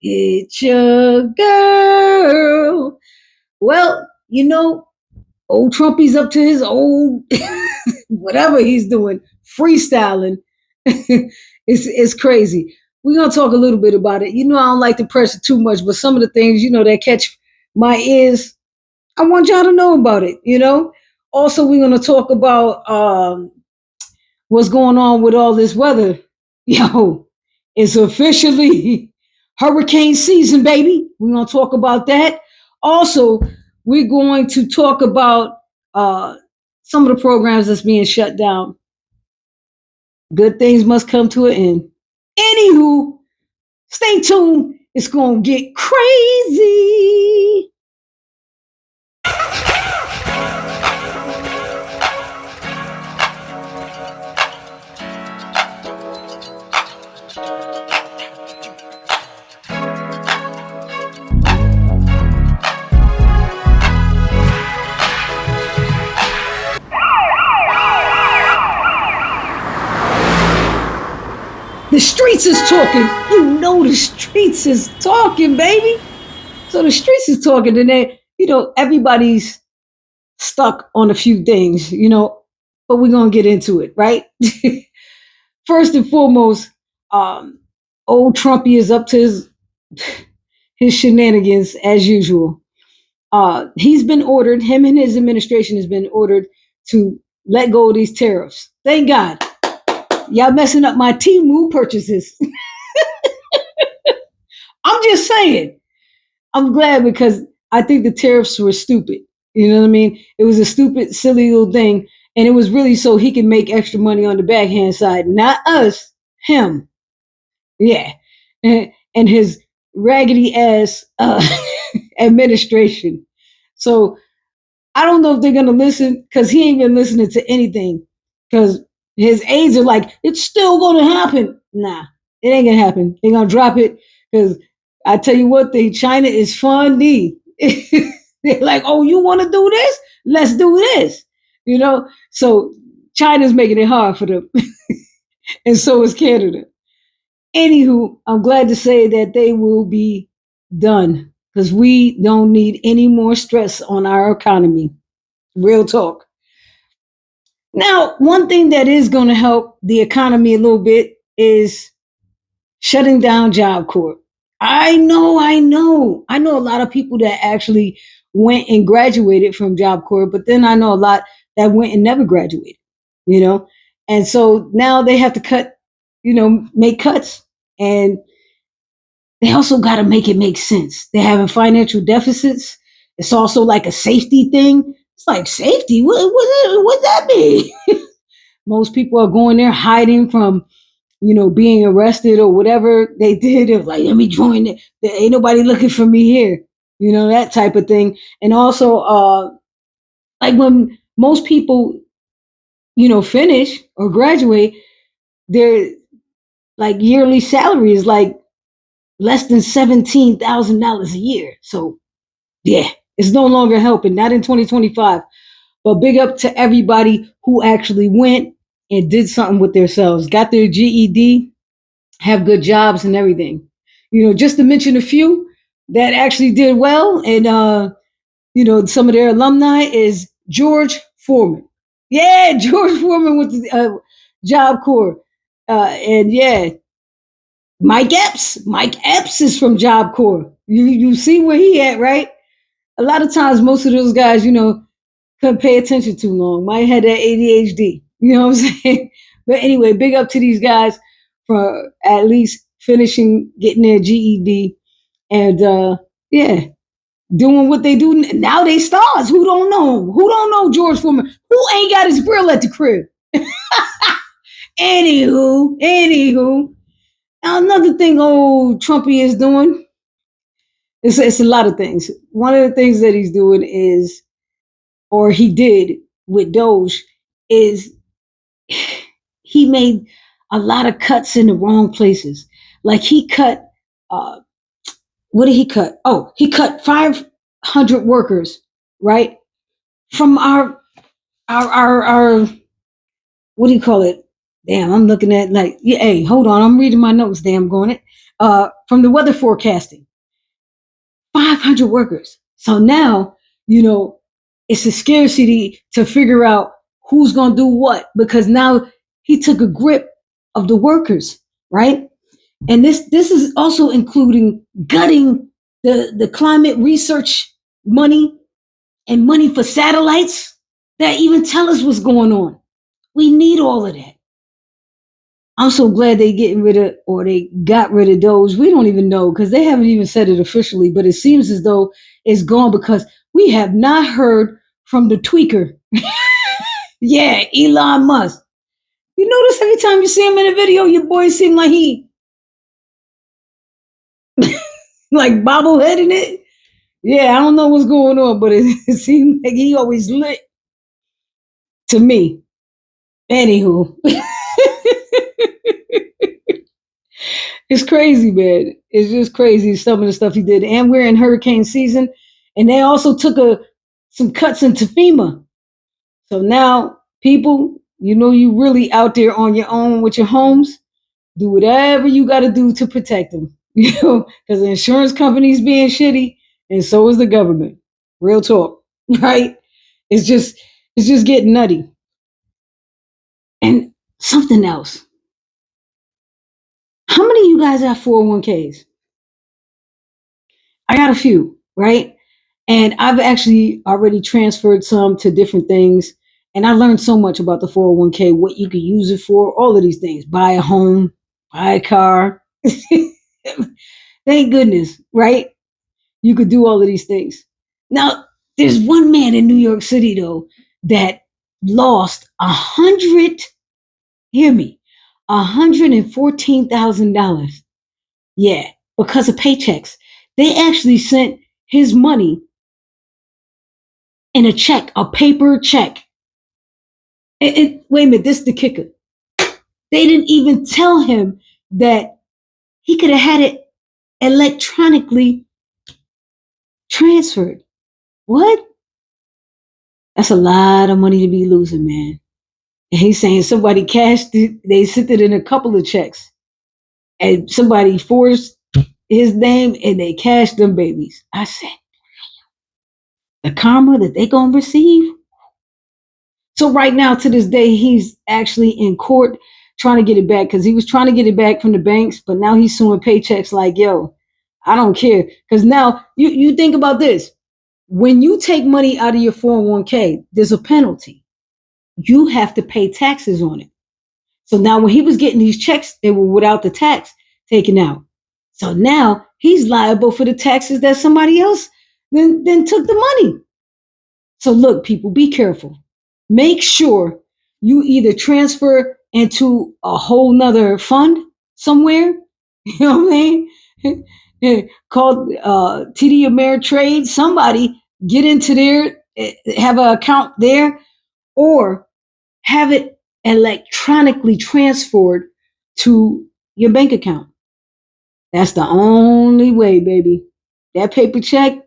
It's your girl. Well, old Trumpy's up to his old whatever he's doing, freestyling. It's crazy. We're gonna talk a little bit about it. I don't like to press it too much, but some of the things, that catch my ears, I want y'all to know about it. Also, we're gonna talk about what's going on with all this weather. Yo, it's officially hurricane season, baby. We're going to talk about that. Also, we're going to talk about some of the programs that's being shut down. Good things must come to an end. Anywho, stay tuned. It's going to get crazy. The streets is talking. The streets is talking, baby. So the streets is talking, and everybody's stuck on a few things, but we're gonna get into it, right? First and foremost, old Trumpy is up to his shenanigans as usual. He's been ordered. Him and his administration has been ordered to let go of these tariffs. Thank God. Y'all messing up my Temu purchases. I'm just saying. I'm glad because I think the tariffs were stupid. You know what I mean? It was a stupid, silly little thing. And it was really so he can make extra money on the backhand side. Not us, him. Yeah. And his raggedy ass administration. So I don't know if they're going to listen because he ain't been listening to anything. Because his aides are like, it's still going to happen. Nah, it ain't going to happen. They're going to drop it because I tell you what, China is funny. They're like, oh, you want to do this? Let's do this. So China's making it hard for them. And so is Canada. Anywho, I'm glad to say that they will be done because we don't need any more stress on our economy. Real talk. Now, one thing that is going to help the economy a little bit is shutting down Job Corps. I know a lot of people that actually went and graduated from Job Corps, but then I know a lot that went and never graduated, and so now they have to cut, make cuts, and they also got to make it make sense. They're having financial deficits. It's also like a safety thing. It's like safety. What that mean? Most people are going there hiding from, being arrested or whatever they did. They're like, let me join it. There ain't nobody looking for me here. That type of thing. And also, like when most people, finish or graduate, their like yearly salary is like less than $17,000 a year. So yeah, it's no longer helping. Not in 2025. But big up to everybody who actually went and did something with themselves, got their GED, have good jobs and everything. Just to mention a few that actually did well, and some of their alumni is George Foreman. Yeah, George Foreman with the Job Corps, and yeah, Mike Epps is from Job Corps. You see where he at, right? A lot of times, most of those guys, couldn't pay attention too long. Might have that ADHD. You know what I'm saying? But anyway, big up to these guys for at least finishing, getting their GED, and yeah, doing what they do. Now they stars. Who don't know? Who don't know George Foreman? Who ain't got his grill at the crib? Anywho. Now another thing old Trumpy is doing, it's a lot of things. One of the things that he's doing is, or he did with Doge, is he made a lot of cuts in the wrong places. Like he cut, what did he cut? Oh, he cut 500 workers, right? From our what do you call it? Damn, I'm looking at like, yeah, hey, hold on, I'm reading my notes. Damn, going it. From the weather forecasting, 500 workers. So now, you know, it's a scarcity to figure out who's going to do what because now he took a grip of the workers, right? And this is also including gutting the climate research money and money for satellites that even tell us what's going on. We need all of that. I'm so glad they getting rid of or they got rid of those. We don't even know because they haven't even said it officially, but it seems as though it's gone because we have not heard from the tweaker. Yeah, Elon Musk. You notice every time you see him in a video, your boy seem like he like bobbleheading it. Yeah, I don't know what's going on, but it seems like he always lit to me. Anywho, it's crazy, man. It's just crazy some of the stuff he did. And we're in hurricane season, and they also took some cuts into FEMA. So now, people, you know, you really out there on your own with your homes. Do whatever you got to do to protect them. You know, because the insurance company's being shitty, and so is the government. Real talk, right? It's just it's just getting nutty. And something else. How many of you guys have 401ks? I got a few, right? And I've actually already transferred some to different things. And I learned so much about the 401k, what you could use it for, all of these things. Buy a home, buy a car. Thank goodness, right? You could do all of these things. Now, there's one man in New York City, though, that lost 100, hear me, $114,000. Yeah, because of paychecks. They actually sent his money in a check, a paper check. Wait a minute, this is the kicker. They didn't even tell him that he could have had it electronically transferred. What? That's a lot of money to be losing, man. And he's saying somebody cashed it, they sent it in a couple of checks. And somebody forced his name and they cashed them babies. I said, the karma that they gonna receive. So right now, to this day, he's actually in court trying to get it back because he was trying to get it back from the banks, but now he's suing paychecks like, yo, I don't care. Because now you think about this. When you take money out of your 401k, there's a penalty. You have to pay taxes on it. So now when he was getting these checks, they were without the tax taken out. So now he's liable for the taxes that somebody else then took the money. So look, people, be careful. Make sure you either transfer into a whole nother fund somewhere. You know what I mean? Called TD Ameritrade. Somebody get into there, have an account there, or have it electronically transferred to your bank account. That's the only way, baby. That paper check,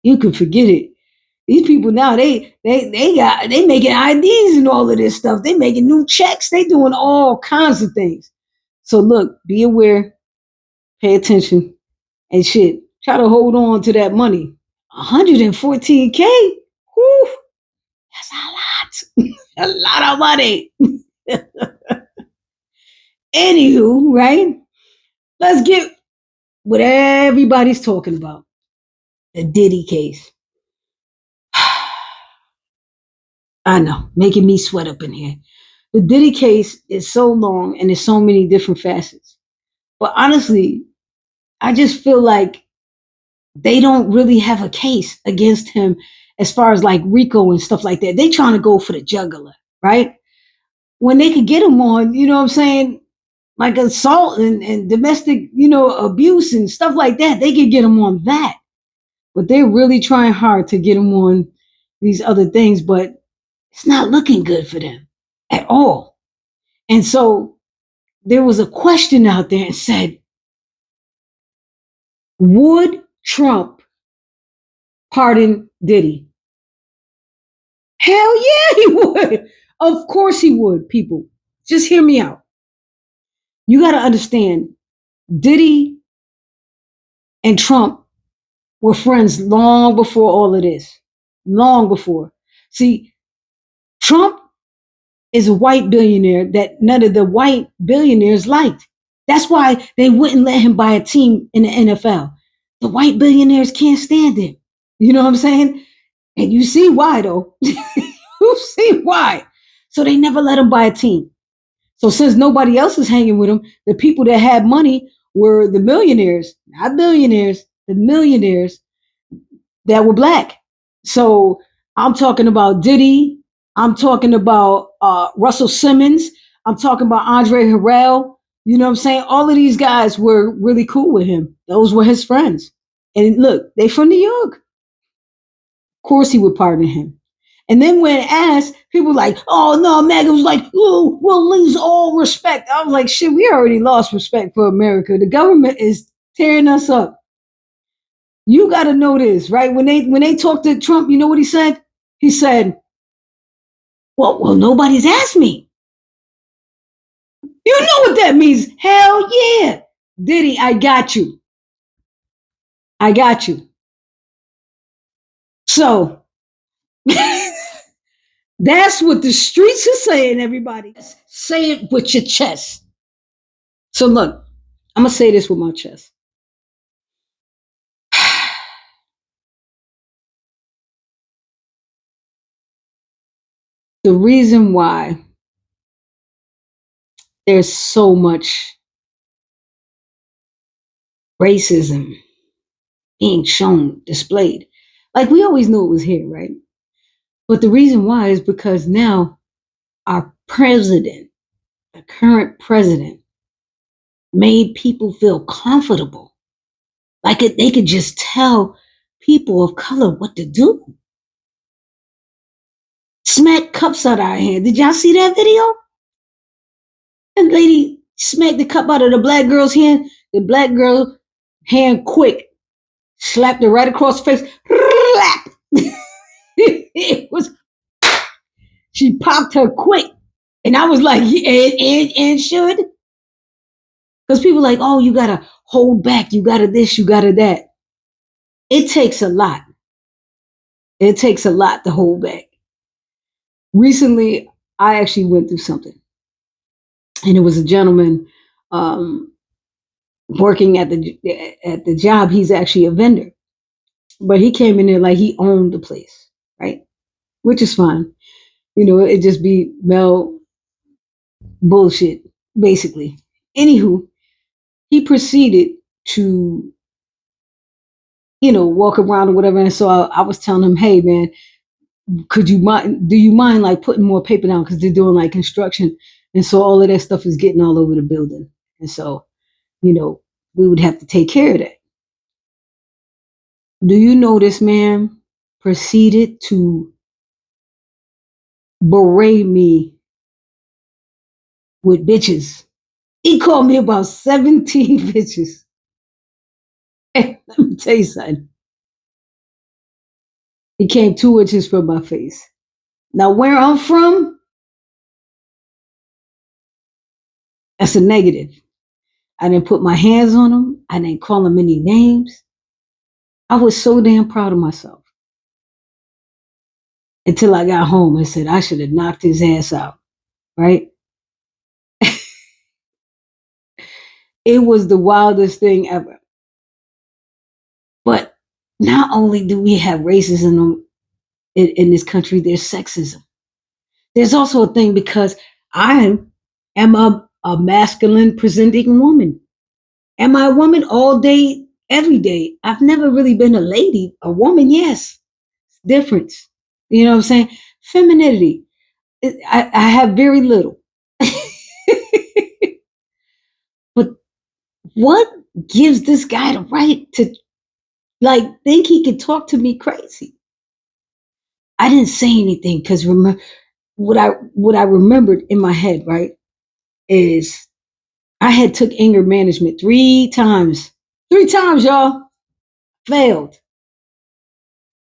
you can forget it. These people now they making IDs and all of this stuff. They making new checks. They doing all kinds of things. So look, be aware, pay attention, and shit. Try to hold on to that money. 114K. Whew, that's a lot. A lot of money. Anywho, right? Let's get what everybody's talking about. The Diddy case. I know, making me sweat up in here. The Diddy case is so long and there's so many different facets. But honestly, I just feel like they don't really have a case against him as far as like Rico and stuff like that. They trying to go for the jugular, right? When they could get him on, you know what I'm saying? Like assault and domestic, abuse and stuff like that. They could get him on that. But they're really trying hard to get him on these other things, but it's not looking good for them at all. And so there was a question out there and said, would Trump pardon Diddy? Hell yeah, he would. Of course he would, people. Just hear me out. You got to understand, Diddy and Trump were friends long before all of this. Long before. See, Trump is a white billionaire that none of the white billionaires liked. That's why they wouldn't let him buy a team in the NFL. The white billionaires can't stand him. You know what I'm saying? And you see why, though. You see why. So they never let him buy a team. So since nobody else is hanging with him, the people that had money were the millionaires, not billionaires, the millionaires that were black. So I'm talking about Diddy. I'm talking about Russell Simmons. I'm talking about Andre Harrell. You know what I'm saying? All of these guys were really cool with him. Those were his friends. And look, they from New York. Of course he would pardon him. And then when asked, people were like, oh no, Megan was like, oh, we'll lose all respect. I was like, shit, we already lost respect for America. The government is tearing us up. You got to know this, right? When they talked to Trump, you know what he said? He said, well, nobody's asked me. You know what that means? Hell yeah. Diddy, I got you. I got you. So that's what the streets are saying, everybody. Say it with your chest. So look, I'm going to say this with my chest. The reason why there's so much racism being shown, displayed, like we always knew it was here, right? But the reason why is because now our president, the current president, made people feel comfortable. Like they could just tell people of color what to do. Smack cups out of our hand. Did y'all see that video? And lady smacked the cup out of the black girl's hand. The black girl hand quick slapped her right across the face. It was, she popped her quick. And I was like, and should? Because people like, oh, you gotta hold back, you gotta this, you gotta that. It takes a lot. It takes a lot to hold back. Recently, I actually went through something. And it was a gentleman working at the job. He's actually a vendor. But he came in there like he owned the place, right? Which is fine. You know, it just be male bullshit, basically. Anywho, he proceeded to, walk around or whatever. And so I was telling him, hey man, do you mind like putting more paper down? Because they're doing like construction. And so all of that stuff is getting all over the building. And so, we would have to take care of that. Do you know this man proceeded to berate me with bitches? He called me about 17 bitches. Hey, let me tell you something. He came 2 inches from my face. Now, where I'm from, that's a negative. I didn't put my hands on him. I didn't call him any names. I was so damn proud of myself. Until I got home and said I should have knocked his ass out, right? It was the wildest thing ever. But not only do we have racism in this country, there's sexism. There's also a thing because I am a masculine presenting woman. Am I a woman all day, every day? I've never really been a lady. A woman, yes. Difference. You know what I'm saying? Femininity. I have very little. But what gives this guy the right to like think he can talk to me crazy? I didn't say anything because remember what I remembered in my head, right, is I had took anger management 3 times. 3 times, y'all. Failed.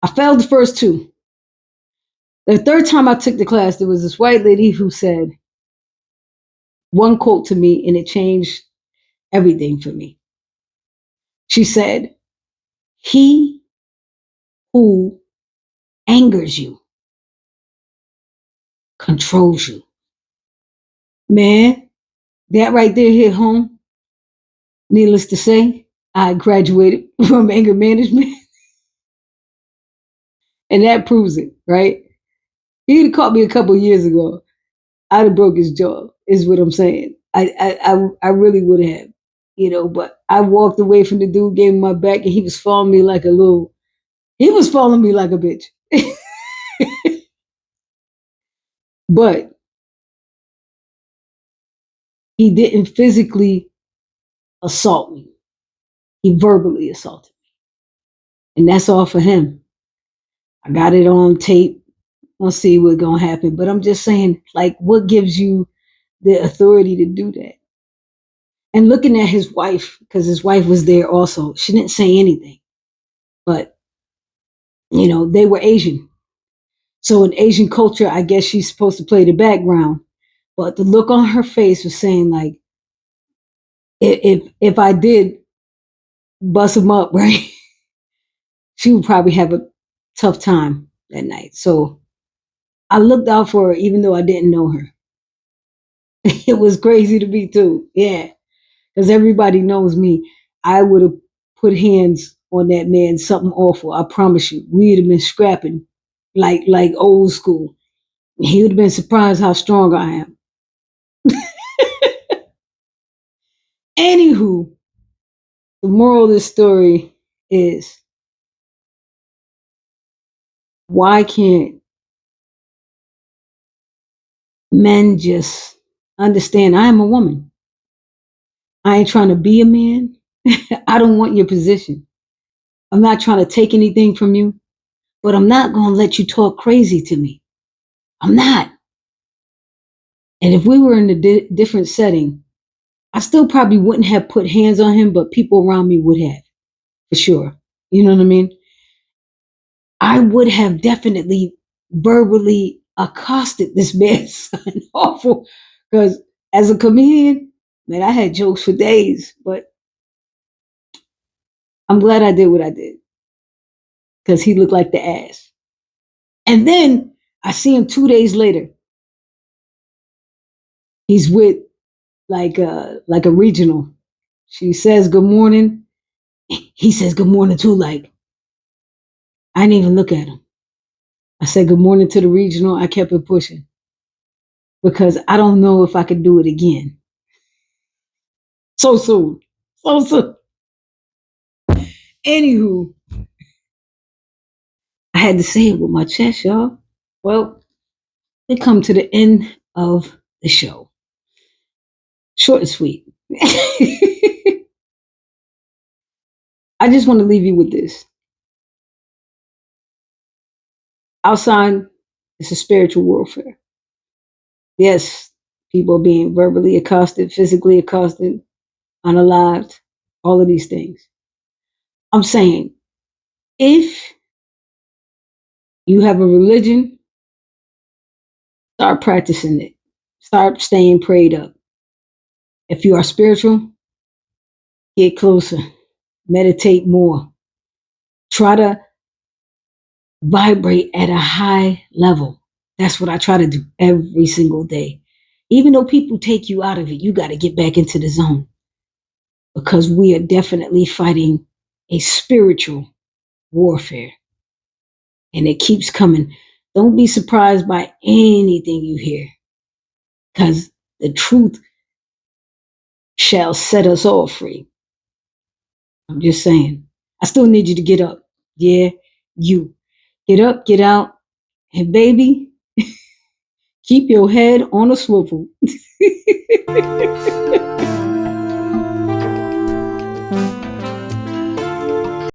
I failed the first 2. The third time I took the class, there was this white lady who said, one quote to me and it changed everything for me. She said, "He who angers you controls you." Man, that right there hit home. Needless to say, I graduated from anger management, and that proves it, right? He'd have caught me a couple years ago. I'd have broke his jaw, is what I'm saying. I really would have, but I walked away from the dude, gave him my back, and he was following me like a little, he was following me like a bitch. But he didn't physically assault me. He verbally assaulted me. And that's all for him. I got it on tape. We'll see what's going to happen. But I'm just saying, like, what gives you the authority to do that? And looking at his wife, because his wife was there also, she didn't say anything. But, they were Asian. So in Asian culture, I guess she's supposed to play the background. But the look on her face was saying, like, if I did bust him up, right, she would probably have a tough time that night. So I looked out for her, even though I didn't know her. It was crazy to me too. Yeah, because everybody knows me. I would have put hands on that man, something awful. I promise you, we'd have been scrapping like old school. He would have been surprised how strong I am. Anywho, the moral of this story is, why can't men just understand I am a woman? I ain't trying to be a man. I don't want your position. I'm not trying to take anything from you, but I'm not going to let you talk crazy to me. I'm not. And if we were in a different setting, I still probably wouldn't have put hands on him, but people around me would have, for sure. You know what I mean? I would have definitely verbally accosted this man, son, awful. Because as a comedian, man, I had jokes for days, but I'm glad I did what I did because he looked like the ass. And then I see him 2 days later. He's with like a regional. She says good morning. He says good morning too. Like, I didn't even look at him. I said good morning to the regional. I kept it pushing because I don't know if I could do it again. So soon. So soon. Anywho, I had to say it with my chest, y'all. Well, we come to the end of the show. Short and sweet. I just want to leave you with this. Outside, it's a spiritual warfare. Yes, people being verbally accosted, physically accosted, unalived, all of these things. I'm saying, if you have a religion, start practicing it. Start staying prayed up. If you are spiritual, get closer. Meditate more. Try to vibrate at a high level. That's what I try to do every single day. Even though people take you out of it, you got to get back into the zone because we are definitely fighting a spiritual warfare and it keeps coming. Don't be surprised by anything you hear because the truth shall set us all free. I'm just saying. I still need you to get up. Yeah, you. Get up, get out, and baby, keep your head on a swivel.